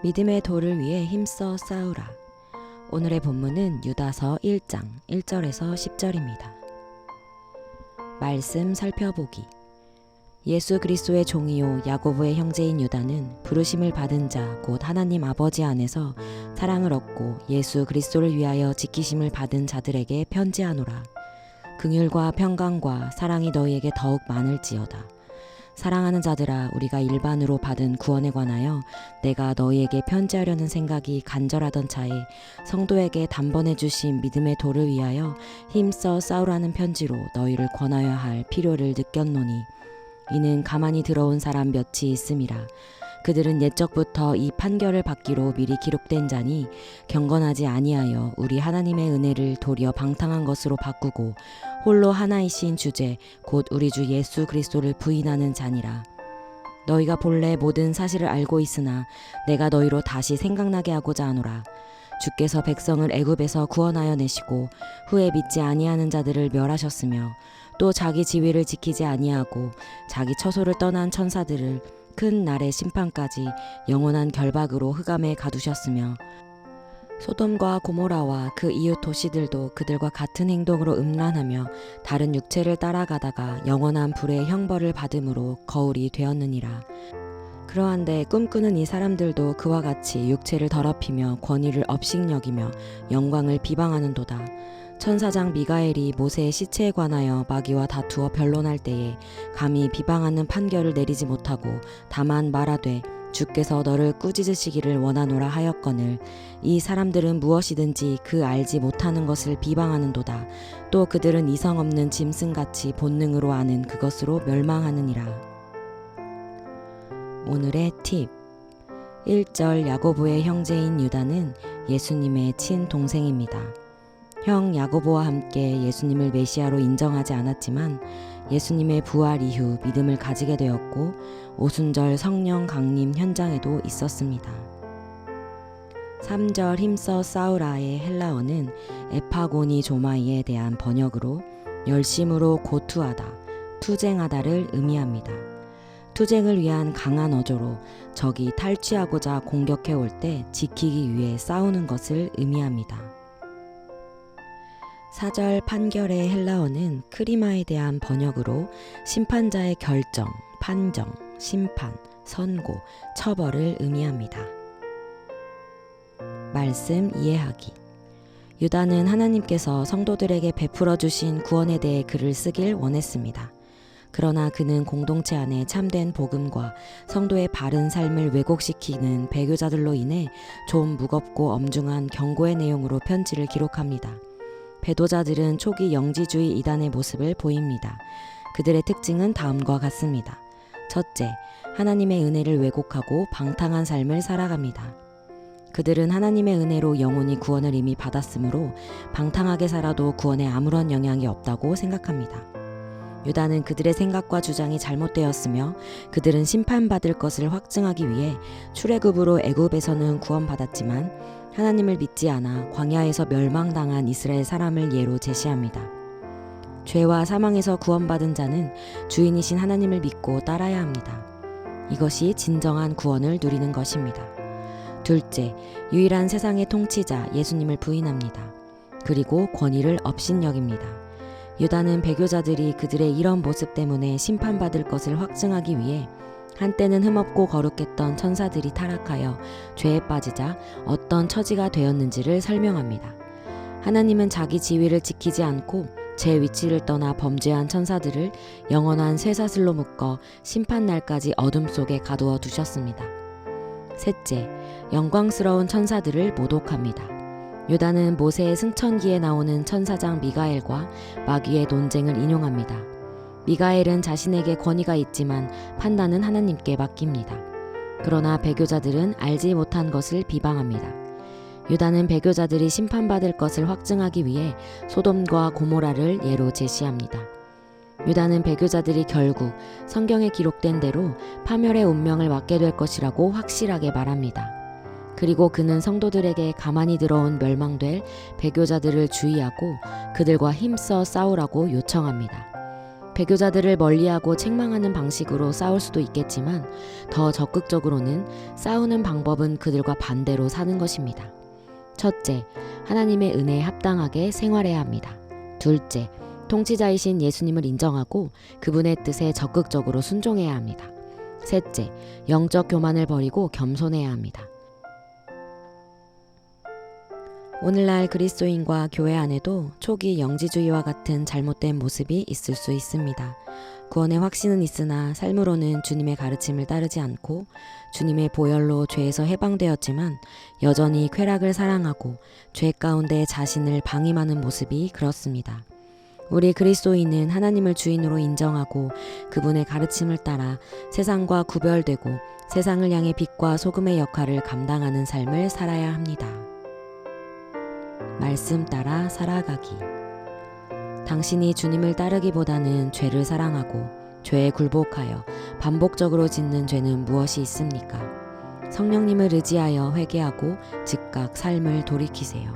믿음의 도를 위해 힘써 싸우라. 오늘의 본문은 유다서 1장 1절에서 10절입니다. 말씀 살펴보기. 예수 그리스도의 종이요 야고보의 형제인 유다는 부르심을 받은 자 곧 하나님 아버지 안에서 사랑을 얻고 예수 그리스도를 위하여 지키심을 받은 자들에게 편지하노라. 긍휼과 평강과 사랑이 너희에게 더욱 많을지어다. 사랑하는 자들아, 우리가 일반으로 받은 구원에 관하여 내가 너희에게 편지하려는 생각이 간절하던 차에 성도에게 단번에 주신 믿음의 도를 위하여 힘써 싸우라는 편지로 너희를 권하여야 할 필요를 느꼈노니, 이는 가만히 들어온 사람 몇이 있음이라. 그들은 옛적부터 이 판결을 받기로 미리 기록된 자니 경건하지 아니하여 우리 하나님의 은혜를 도리어 방탕한 것으로 바꾸고 홀로 하나이신 주제 곧 우리 주 예수 그리스도를 부인하는 자니라. 너희가 본래 모든 사실을 알고 있으나 내가 너희로 다시 생각나게 하고자 하노라. 주께서 백성을 애굽에서 구원하여 내시고 후에 믿지 아니하는 자들을 멸하셨으며 또 자기 지위를 지키지 아니하고 자기 처소를 떠난 천사들을 큰 날의 심판까지 영원한 결박으로 흑암에 가두셨으며 소돔과 고모라와 그 이웃 도시들도 그들과 같은 행동으로 음란하며 다른 육체를 따라가다가 영원한 불의 형벌을 받음으로 거울이 되었느니라. 그러한데 꿈꾸는 이 사람들도 그와 같이 육체를 더럽히며 권위를 업신여기며 영광을 비방하는도다. 천사장 미가엘이 모세의 시체에 관하여 마귀와 다투어 변론할 때에 감히 비방하는 판결을 내리지 못하고 다만 말하되 주께서 너를 꾸짖으시기를 원하노라 하였거늘, 이 사람들은 무엇이든지 그 알지 못하는 것을 비방하는도다. 또 그들은 이성 없는 짐승같이 본능으로 아는 그것으로 멸망하느니라. 오늘의 팁. 1절 야고보의 형제인 유다는 예수님의 친동생입니다. 형 야고보와 함께 예수님을 메시아로 인정하지 않았지만 예수님의 부활 이후 믿음을 가지게 되었고 오순절 성령 강림 현장에도 있었습니다. 3절 힘써 싸우라의 헬라어는 에파고니 조마이에 대한 번역으로 열심으로 고투하다, 투쟁하다를 의미합니다. 투쟁을 위한 강한 어조로 적이 탈취하고자 공격해 올 때 지키기 위해 싸우는 것을 의미합니다. 4절 판결의 헬라어는 크리마에 대한 번역으로 심판자의 결정, 판정, 심판, 선고, 처벌을 의미합니다. 말씀 이해하기. 유다는 하나님께서 성도들에게 베풀어 주신 구원에 대해 글을 쓰길 원했습니다. 그러나 그는 공동체 안에 참된 복음과 성도의 바른 삶을 왜곡시키는 배교자들로 인해 좀 무겁고 엄중한 경고의 내용으로 편지를 기록합니다. 배도자들은 초기 영지주의 이단의 모습을 보입니다. 그들의 특징은 다음과 같습니다. 첫째, 하나님의 은혜를 왜곡하고 방탕한 삶을 살아갑니다. 그들은 하나님의 은혜로 영혼이 구원을 이미 받았으므로 방탕하게 살아도 구원에 아무런 영향이 없다고 생각합니다. 유다는 그들의 생각과 주장이 잘못되었으며 그들은 심판받을 것을 확증하기 위해 출애굽으로 애굽에서는 구원받았지만 하나님을 믿지 않아 광야에서 멸망당한 이스라엘 사람을 예로 제시합니다. 죄와 사망에서 구원받은 자는 주인이신 하나님을 믿고 따라야 합니다. 이것이 진정한 구원을 누리는 것입니다. 둘째, 유일한 세상의 통치자 예수님을 부인합니다. 그리고 권위를 업신여깁니다. 유다는 배교자들이 그들의 이런 모습 때문에 심판받을 것을 확증하기 위해 한때는 흠없고 거룩했던 천사들이 타락하여 죄에 빠지자 어떤 처지가 되었는지를 설명합니다. 하나님은 자기 지위를 지키지 않고 제 위치를 떠나 범죄한 천사들을 영원한 쇠사슬로 묶어 심판날까지 어둠 속에 가두어 두셨습니다. 셋째, 영광스러운 천사들을 모독합니다. 유다는 모세의 승천기에 나오는 천사장 미가엘과 마귀의 논쟁을 인용합니다. 미가엘은 자신에게 권위가 있지만 판단은 하나님께 맡깁니다. 그러나 배교자들은 알지 못한 것을 비방합니다. 유다는 배교자들이 심판받을 것을 확증하기 위해 소돔과 고모라를 예로 제시합니다. 유다는 배교자들이 결국 성경에 기록된 대로 파멸의 운명을 맞게 될 것이라고 확실하게 말합니다. 그리고 그는 성도들에게 가만히 들어온 멸망될 배교자들을 주의하고 그들과 힘써 싸우라고 요청합니다. 배교자들을 멀리하고 책망하는 방식으로 싸울 수도 있겠지만 더 적극적으로는 싸우는 방법은 그들과 반대로 사는 것입니다. 첫째, 하나님의 은혜에 합당하게 생활해야 합니다. 둘째, 통치자이신 예수님을 인정하고 그분의 뜻에 적극적으로 순종해야 합니다. 셋째, 영적 교만을 버리고 겸손해야 합니다. 오늘날 그리스도인과 교회 안에도 초기 영지주의와 같은 잘못된 모습이 있을 수 있습니다. 구원의 확신은 있으나 삶으로는 주님의 가르침을 따르지 않고 주님의 보혈로 죄에서 해방되었지만 여전히 쾌락을 사랑하고 죄 가운데 자신을 방임하는 모습이 그렇습니다. 우리 그리스도인은 하나님을 주인으로 인정하고 그분의 가르침을 따라 세상과 구별되고 세상을 향해 빛과 소금의 역할을 감당하는 삶을 살아야 합니다. 말씀 따라 살아가기. 당신이 주님을 따르기보다는 죄를 사랑하고 죄에 굴복하여 반복적으로 짓는 죄는 무엇이 있습니까? 성령님을 의지하여 회개하고 즉각 삶을 돌이키세요.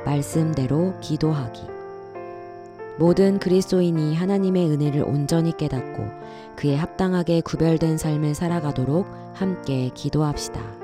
말씀대로 기도하기. 모든 그리스도인이 하나님의 은혜를 온전히 깨닫고 그에 합당하게 구별된 삶을 살아가도록 함께 기도합시다.